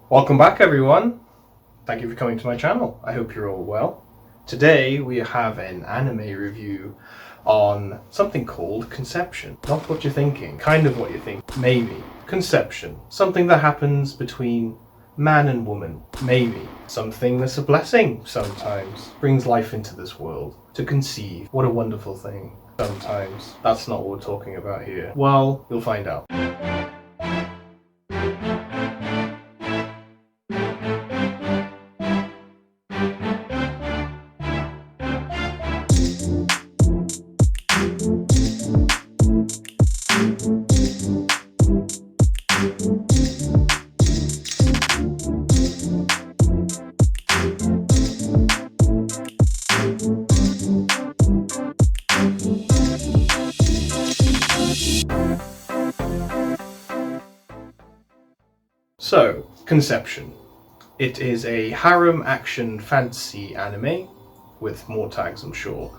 Welcome back, everyone. Thank you for coming to my channel. I hope you're all well. Today we have an anime review on something called Conception. Not what you're thinking, kind of what you think, maybe. Conception, something that happens between man and woman, maybe. Something that's a blessing sometimes, brings life into this world. To conceive, what a wonderful thing. Sometimes. That's not what we're talking about here. Well, you'll find out. So, Conception. It is a harem action fantasy anime with more tags, I'm sure.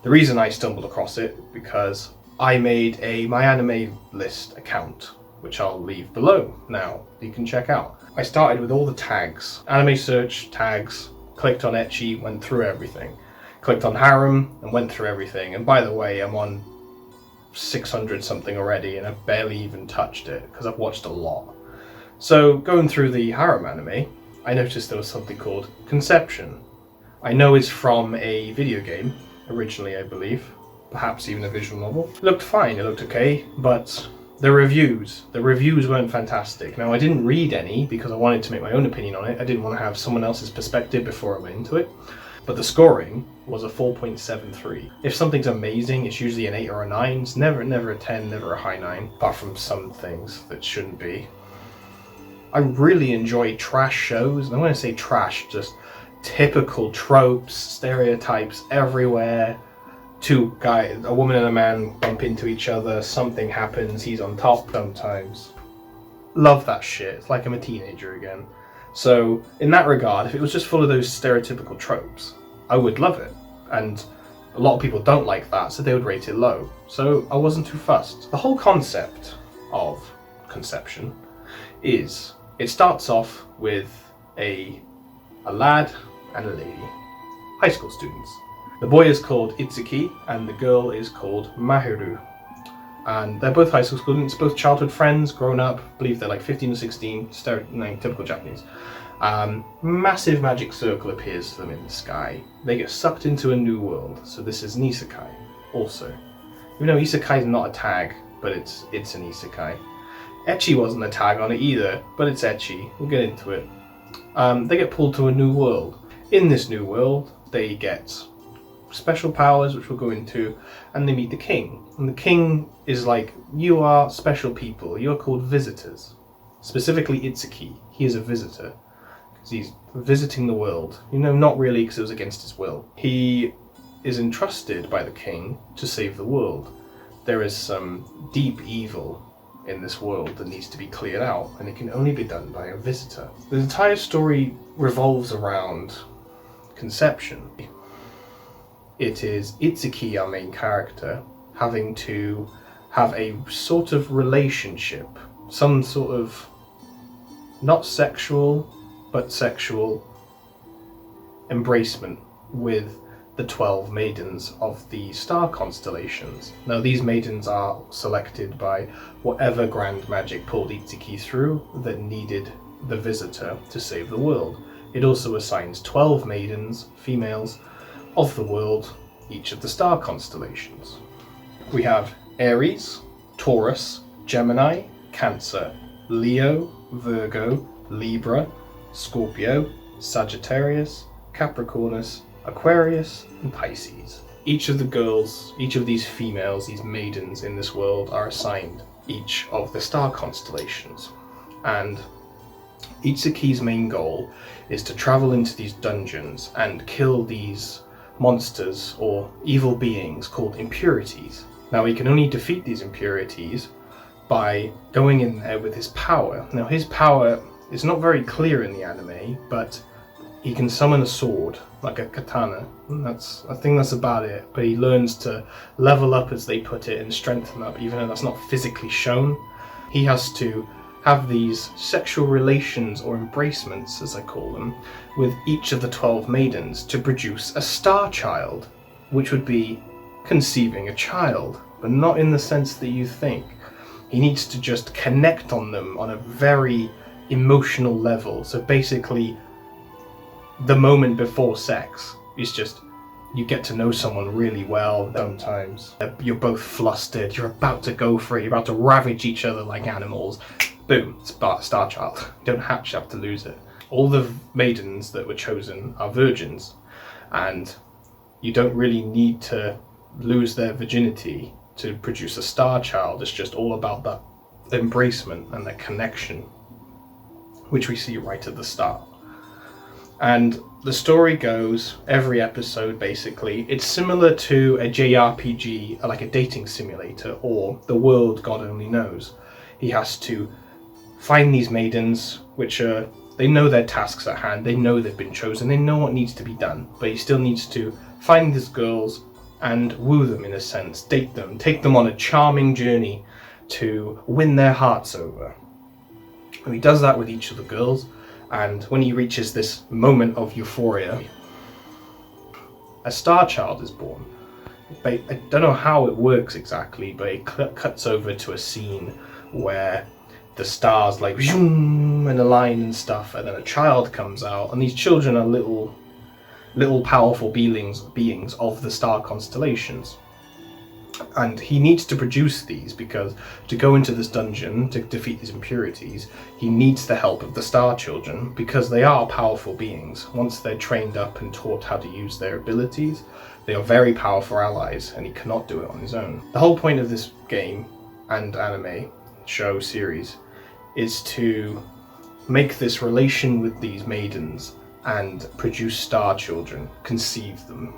The reason I stumbled across it because I made a My Anime List account, which I'll leave below now, you can check out. I started with all the tags, anime search, tags, clicked on ecchi, went through everything. Clicked on harem and went through everything, and by the way, I'm on 600 something already and I've barely even touched it because I've watched a lot. So, going through the harem anime, I noticed there was something called Conception. I know it's from a video game, originally I believe, perhaps even a visual novel. It looked fine, it looked okay, but the reviews weren't fantastic. Now, I didn't read any because I wanted to make my own opinion on it. I didn't want to have someone else's perspective before I went into it. But the scoring was a 4.73. If something's amazing, it's usually an 8 or a 9. It's never a 10, never a high 9, apart from some things that shouldn't be. I really enjoy trash shows, and when I say trash, just typical tropes, stereotypes everywhere. Two guys, a woman and a man bump into each other, something happens, he's on top sometimes. Love that shit, it's like I'm a teenager again. So, in that regard, if it was just full of those stereotypical tropes, I would love it. And a lot of people don't like that, so they would rate it low. So, I wasn't too fussed. The whole concept of Conception is, it starts off with a lad and a lady, high school students. The boy is called Itsuki and the girl is called Mahiru. And they're both high school students, both childhood friends, grown up, I believe they're like 15 or 16, typical Japanese. Massive magic circle appears to them in the sky. They get sucked into a new world, so this is an Isekai also. Even though Isekai is not a tag, but it's an Isekai. Ecchi wasn't a tag on it either, but it's ecchi. We'll get into it. They get pulled to a new world. In this new world, they get special powers, which we'll go into, and they meet the king. And the king is like, you are special people. You're called visitors. Specifically Itsuki. He is a visitor. Because he's visiting the world. You know, not really, because it was against his will. He is entrusted by the king to save the world. There is some deep evil in this world that needs to be cleared out, and it can only be done by a visitor. The entire story revolves around Conception. It is Itsuki, our main character, having to have a sort of relationship, some sort of not sexual, but sexual embracement with the 12 maidens of the star constellations. Now, these maidens are selected by whatever grand magic pulled Itsuki through that needed the visitor to save the world. It also assigns 12 maidens, females, of the world, each of the star constellations. We have Aries, Taurus, Gemini, Cancer, Leo, Virgo, Libra, Scorpio, Sagittarius, Capricornus, Aquarius, and Pisces. Each of the girls, each of these females, these maidens in this world are assigned each of the star constellations. And Itsuki's main goal is to travel into these dungeons and kill these monsters or evil beings called impurities. Now, he can only defeat these impurities by going in there with his power. Now, his power is not very clear in the anime, but he can summon a sword, like a katana. And I think that's about it. But he learns to level up, as they put it, and strengthen up, even though that's not physically shown. He has to have these sexual relations, or embracements, as I call them, with each of the 12 maidens to produce a star child, which would be conceiving a child, but not in the sense that you think. He needs to just connect on them on a very emotional level. So basically, the moment before sex is just, you get to know someone really well. Sometimes you're both flustered, you're about to go for it, you're about to ravage each other like animals. Boom, star child. You don't have to lose it. All the maidens that were chosen are virgins, and you don't really need to lose their virginity to produce a star child. It's just all about that embracement and that connection, which we see right at the start. And the story goes, every episode basically, it's similar to a JRPG, like a dating simulator, or The World God Only Knows. He has to find these maidens, which are, they know their tasks at hand, they know they've been chosen, they know what needs to be done, but he still needs to find these girls and woo them, in a sense, date them, take them on a charming journey to win their hearts over. And he does that with each of the girls. And when he reaches this moment of euphoria, a star child is born. I don't know how it works exactly, but it cuts over to a scene where the stars like zoom and align and stuff, and then a child comes out, and these children are little powerful beings of the star constellations. And he needs to produce these, because to go into this dungeon to defeat these impurities, he needs the help of the star children, because they are powerful beings. Once they're trained up and taught how to use their abilities, they are very powerful allies, and he cannot do it on his own. The whole point of this game and anime show series is to make this relation with these maidens and produce star children, conceive them,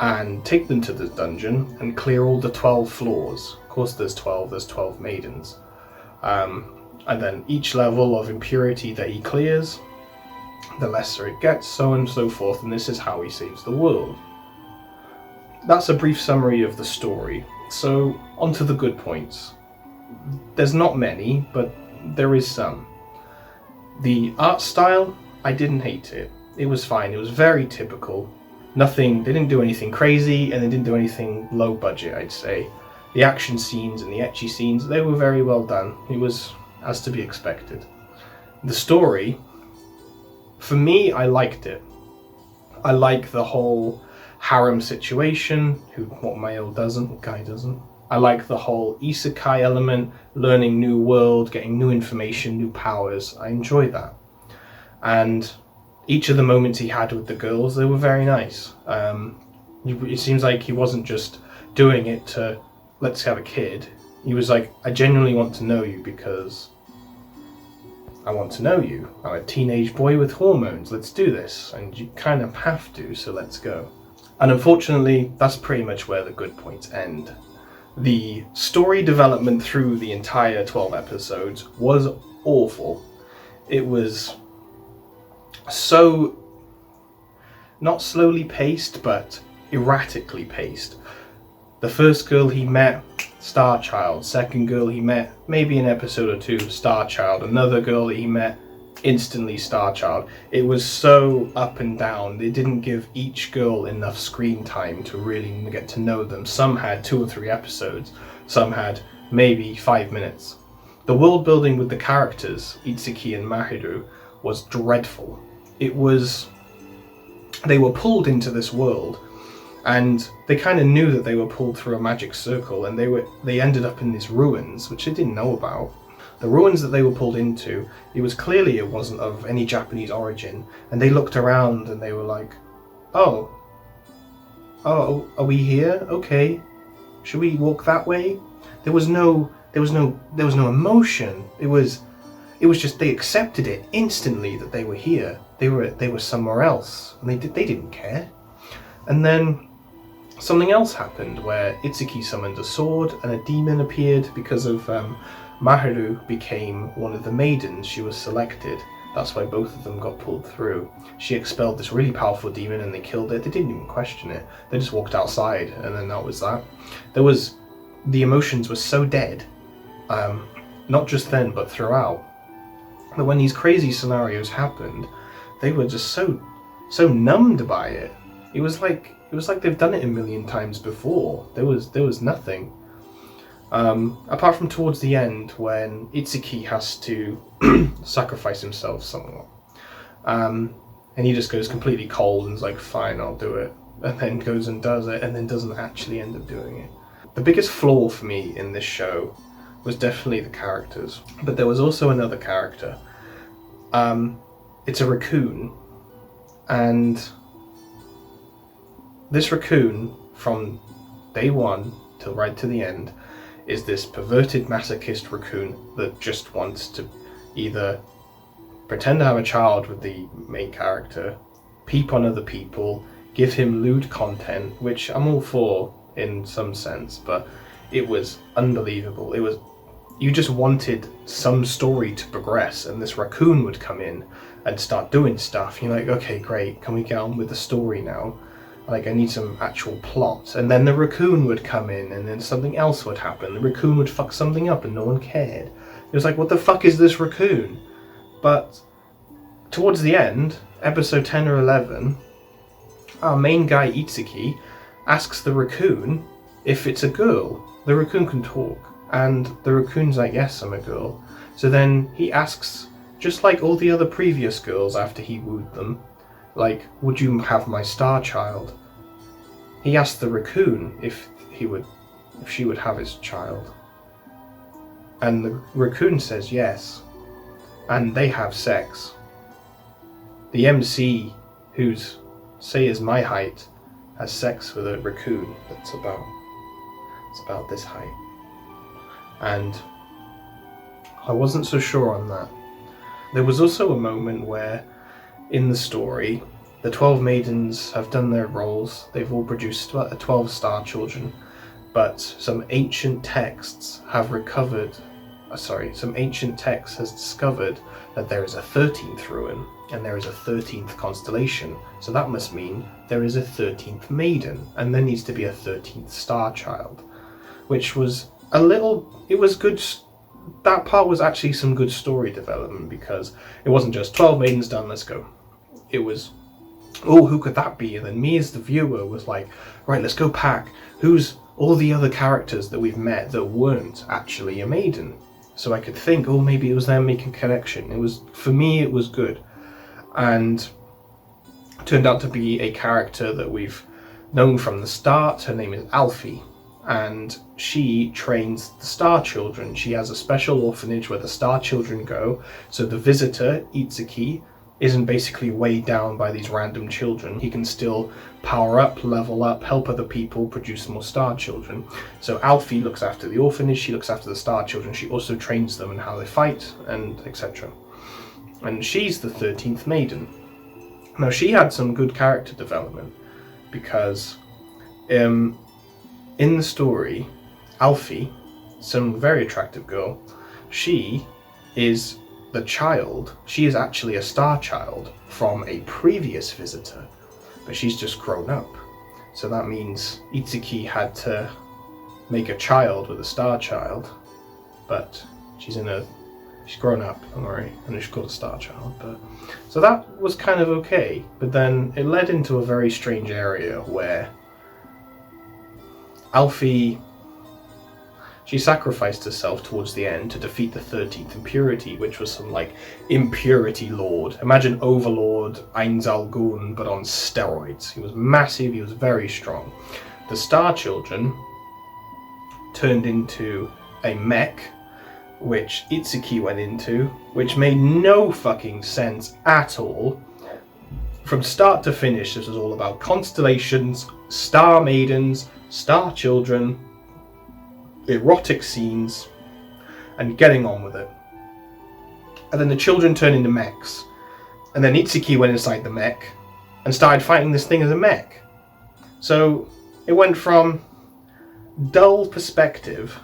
and take them to the dungeon and clear all the 12 floors. Of course there's 12 maidens. And then each level of impurity that he clears, the lesser it gets, so on and so forth, and this is how he saves the world. That's a brief summary of the story. So on to the good points. There's not many, but there is some. The art style, I didn't hate it. It was fine, it was very typical. They didn't do anything crazy, and they didn't do anything low budget, I'd say. The action scenes and the ecchi scenes, they were very well done. It was as to be expected. The story, for me, I liked it. I like the whole harem situation, what male doesn't, what guy doesn't. I like the whole isekai element, learning new world, getting new information, new powers. I enjoy that. And each of the moments he had with the girls, they were very nice. It seems like he wasn't just doing it to, let's have a kid. He was like, I genuinely want to know you because I want to know you. I'm a teenage boy with hormones, let's do this. And you kind of have to, so let's go. And unfortunately, that's pretty much where the good points end. The story development through the entire 12 episodes was awful. It was so, not slowly paced, but erratically paced. The first girl he met, star child. Second girl he met, maybe an episode or two, star child. Another girl that he met, instantly star child. It was so up and down. They didn't give each girl enough screen time to really get to know them. Some had 2 or 3 episodes. Some had maybe 5 minutes. The world building with the characters, Itsuki and Mahiru, was dreadful. They were pulled into this world, and they kind of knew that they were pulled through a magic circle, and they ended up in these ruins, which they didn't know about. The ruins that they were pulled into, it wasn't of any Japanese origin, and they looked around and they were like, oh, are we here? Okay, should we walk that way? There was no emotion. It was just, they accepted it instantly that they were here. They were somewhere else, and they didn't care. And then something else happened where Itsuki summoned a sword and a demon appeared because of Mahiru became one of the maidens. She was selected, That's why both of them got pulled through. She expelled this really powerful demon and they killed it. They didn't even question it. They just walked outside and then that was that. The emotions were so dead, not just then but throughout, that when these crazy scenarios happened, they were just so numbed by it. It was like they've done it a million times before. There was nothing. Apart from towards the end when Itsuki has to sacrifice himself somewhat. And he just goes completely cold and is like, fine, I'll do it. And then goes and does it and then doesn't actually end up doing it. The biggest flaw for me in this show was definitely the characters. But there was also another character. It's a raccoon. And this raccoon, from day one till right to the end, is this perverted masochist raccoon that just wants to either pretend to have a child with the main character, peep on other people, give him lewd content, which I'm all for in some sense, but it was unbelievable. You just wanted some story to progress, and this raccoon would come in and start doing stuff. You're like, okay, great, can we get on with the story now? Like, I need some actual plot. And then the raccoon would come in and then something else would happen. The raccoon would fuck something up and no one cared. It was like, what the fuck is this raccoon? But towards the end, episode 10 or 11, our main guy Itsuki asks the raccoon if it's a girl. The raccoon can talk. And the raccoon's like, yes, I'm a girl. So then he asks, just like all the other previous girls after he wooed them, like, would you have my star child? He asked the raccoon if she would have his child. And the raccoon says yes. And they have sex. The MC, who's, say, is my height, has sex with a raccoon that's about this height. And I wasn't so sure on that. There was also a moment where, in the story, the 12 maidens have done their roles. They've all produced 12 star children, but some ancient texts has discovered that there is a 13th ruin and there is a 13th constellation. So that must mean there is a 13th maiden, and there needs to be a 13th star child, which was it was good. That part was actually some good story development, because it wasn't just 12 maidens done, let's go. It was, oh, who could that be? And then me as the viewer was like, right, let's go pack. Who's all the other characters that we've met that weren't actually a maiden? So I could think, oh, maybe it was them making a connection. For me, it was good. And turned out to be a character that we've known from the start. Her name is Alfie. And she trains the star children. She has a special orphanage where the star children go. So the visitor, Itsuki, isn't basically weighed down by these random children. He can still power up, level up, help other people, produce more star children. So Alfie looks after the orphanage, she looks after the star children, she also trains them in how they fight, and etc. And she's the 13th maiden. Now she had some good character development, because in the story, Alfie, some very attractive girl, she is she is actually a star child from a previous visitor, but she's just grown up. So that means Itsuki had to make a child with a star child, but she's grown up, don't worry, and she's called a star child. But so that was kind of okay, but then it led into a very strange area where Alfie, she sacrificed herself towards the end to defeat the 13th impurity, which was some like impurity lord. Imagine Overlord Ainz Gun, but on steroids. He was massive, he was very strong. The star children turned into a mech, which Itsuki went into, which made no fucking sense at all. From start to finish, this was all about constellations, star maidens, star children, erotic scenes, and getting on with it. And then the children turned into mechs, and then Itsuki went inside the mech and started fighting this thing as a mech. So it went from dull perspective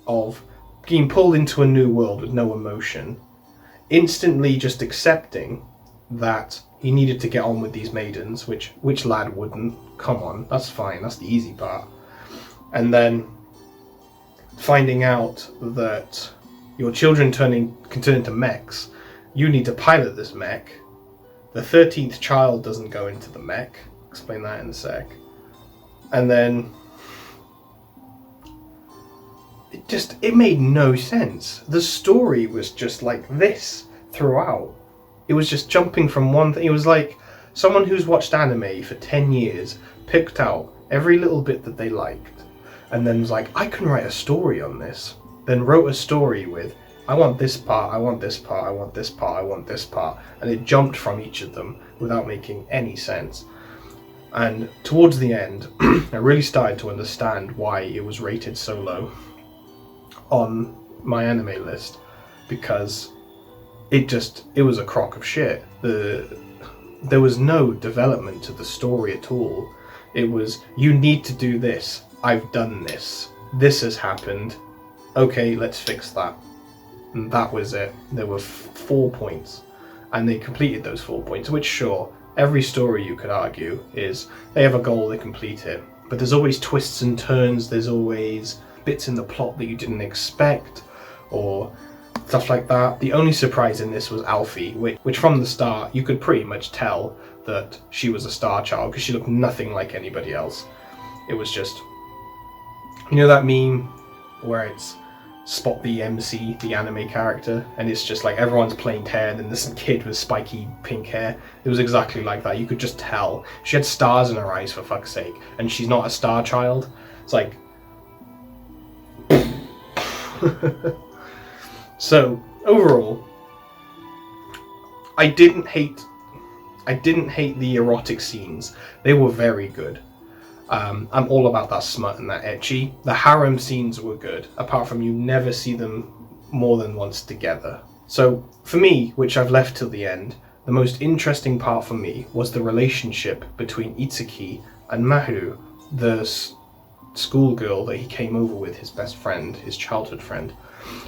of being pulled into a new world with no emotion instantly just accepting that he needed to get on with these maidens, which lad wouldn't? Come on, that's fine, that's the easy part. And then finding out that your children can turn into mechs, you need to pilot this mech. The 13th child doesn't go into the mech. Explain that in a sec. And then it made no sense. The story was just like this throughout. It was just jumping from one thing. It was like someone who's watched anime for 10 years picked out every little bit that they liked and then was like, I can write a story on this. Then wrote a story with, I want this part, I want this part, I want this part, I want this part. And it jumped from each of them without making any sense. And towards the end, I really started to understand why it was rated so low on my anime list, because it was a crock of shit. There was no development to the story at all. It was, you need to do this, I've done this, this has happened, okay, let's fix that. And that was it. There were 4 points, and they completed those 4 points, which sure, every story you could argue is they have a goal, they complete it, but there's always twists and turns, there's always bits in the plot that you didn't expect, or stuff like that. The only surprise in this was Alfie, which from the start you could pretty much tell that she was a star child because she looked nothing like anybody else. It was just, you know that meme where it's Spot the MC, the anime character, and it's just like everyone's plain hair and then there's some kid with spiky pink hair. It was exactly like that. You could just tell. She had stars in her eyes, for fuck's sake, and she's not a star child. It's like so overall, I didn't hate the erotic scenes. They were very good. I'm all about that smut and that ecchi. The harem scenes were good, apart from you never see them more than once together. So for me, which I've left till the end, the most interesting part for me was the relationship between Itsuki and Mahiru, the schoolgirl that he came over with, his best friend, his childhood friend,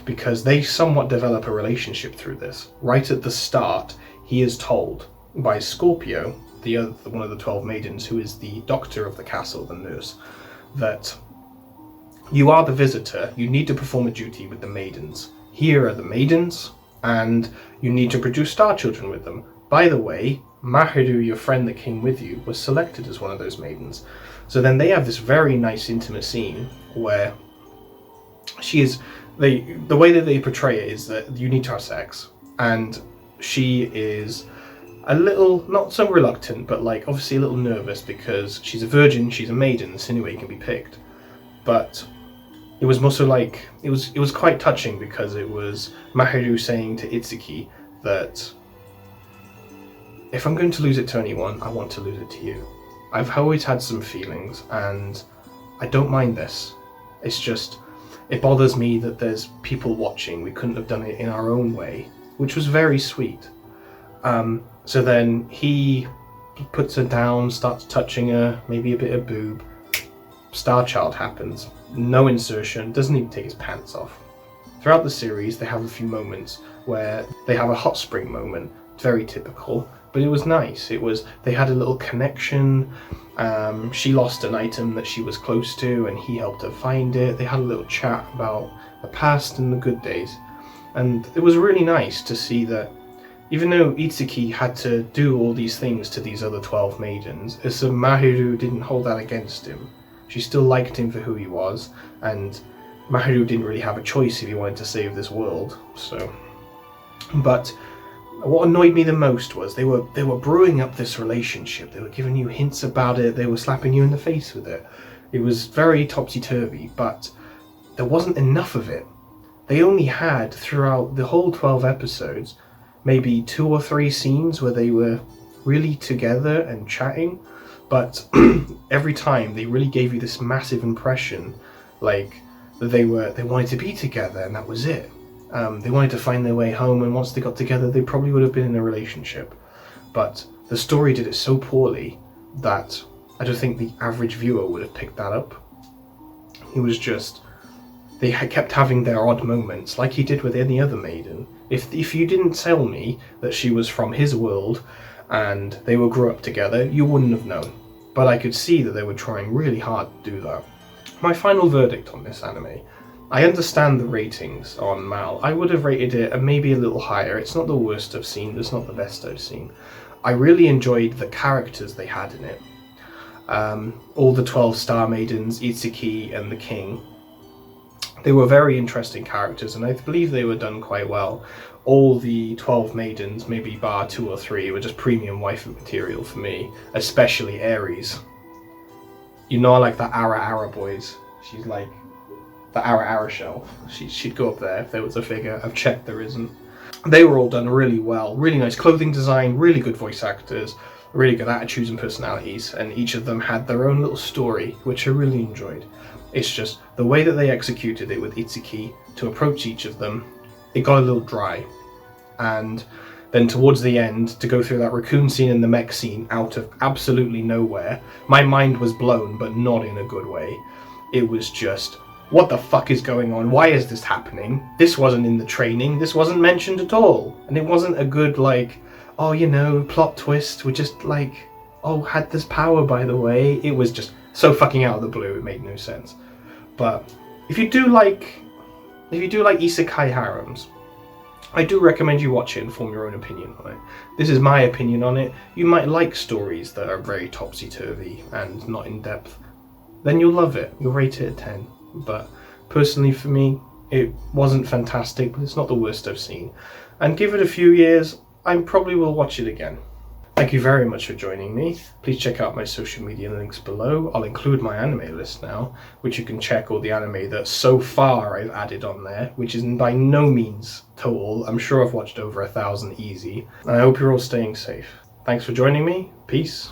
because they somewhat develop a relationship through this. Right at the start, he is told by Scorpio, one of the 12 maidens, who is the doctor of the castle, the nurse, that you are the visitor, you need to perform a duty with the maidens. Here are the maidens, and you need to produce star children with them. By the way, Mahiru, your friend that came with you, was selected as one of those maidens. So then they have this very nice intimate scene where the way that they portray it is that you need to have sex, and she is a little, not so reluctant, but like obviously a little nervous because she's a virgin, she's a maiden, so anyway can be picked. But it was also like, it was quite touching because it was Mahiru saying to Itsuki that if I'm going to lose it to anyone, I want to lose it to you. I've always had some feelings and I don't mind this. It's just, it bothers me that there's people watching. We couldn't have done it in our own way, which was very sweet. So then he puts her down, starts touching her, maybe a bit of boob. Star Child happens. No insertion, doesn't even take his pants off. Throughout the series, they have a few moments where they have a hot spring moment. Very typical, but it was nice. They had a little connection. She lost an item that she was close to and he helped her find it. They had a little chat about the past and the good days. And it was really nice to see that even though Itsuki had to do all these things to these other 12 maidens, Mahiru didn't hold that against him. She still liked him for who he was, and Mahiru didn't really have a choice if he wanted to save this world. But what annoyed me the most was they were brewing up this relationship. They were giving you hints about it. They were slapping you in the face with it. It was very topsy-turvy, but there wasn't enough of it. They only had, throughout the whole 12 episodes, maybe 2 or 3 scenes where they were really together and chatting, but every time they really gave you this massive impression, like that they wanted to be together and that was it. They wanted to find their way home, and once they got together they probably would have been in a relationship. But the story did it so poorly that I don't think the average viewer would have picked that up. It was just they kept having their odd moments, like he did with any other maiden. If you didn't tell me that she was from his world and they would grow up together, you wouldn't have known. But I could see that they were trying really hard to do that. My final verdict on this anime. I understand the ratings on Mal. I would have rated it maybe a little higher. It's not the worst I've seen, it's not the best I've seen. I really enjoyed the characters they had in it. All the 12 star maidens, Itsuki and the king. They were very interesting characters, and I believe they were done quite well. All the 12 maidens, maybe bar 2 or 3, were just premium waifu material for me, especially Aries. You know, like the Ara boys. She's like the Ara shelf. She'd go up there if there was a figure. I've checked, there isn't. They were all done really well. Really nice clothing design, really good voice actors, really good attitudes and personalities, and each of them had their own little story, which I really enjoyed. It's just the way that they executed it with Itsuki to approach each of them, it got a little dry. And then towards the end, to go through that raccoon scene and the mech scene out of absolutely nowhere, my mind was blown, but not in a good way. It was just, what the fuck is going on? Why is this happening? This wasn't in the training, this wasn't mentioned at all. And it wasn't a good, like, oh, you know, plot twist, we just, like, oh, had this power, by the way. It was just so fucking out of the blue, it made no sense. But if you do like isekai harems, I do recommend you watch it and form your own opinion on it. This is my opinion on it. You might like stories that are very topsy-turvy and not in depth. Then you'll love it. You'll rate it a 10. But personally for me, it wasn't fantastic, but it's not the worst I've seen. And give it a few years, I probably will watch it again. Thank you very much for joining me. Please check out my social media links below. I'll include my anime list now, which you can check all the anime that so far I've added on there, which is by no means total. I'm sure I've watched over 1,000 easy. And I hope you're all staying safe. Thanks for joining me. Peace.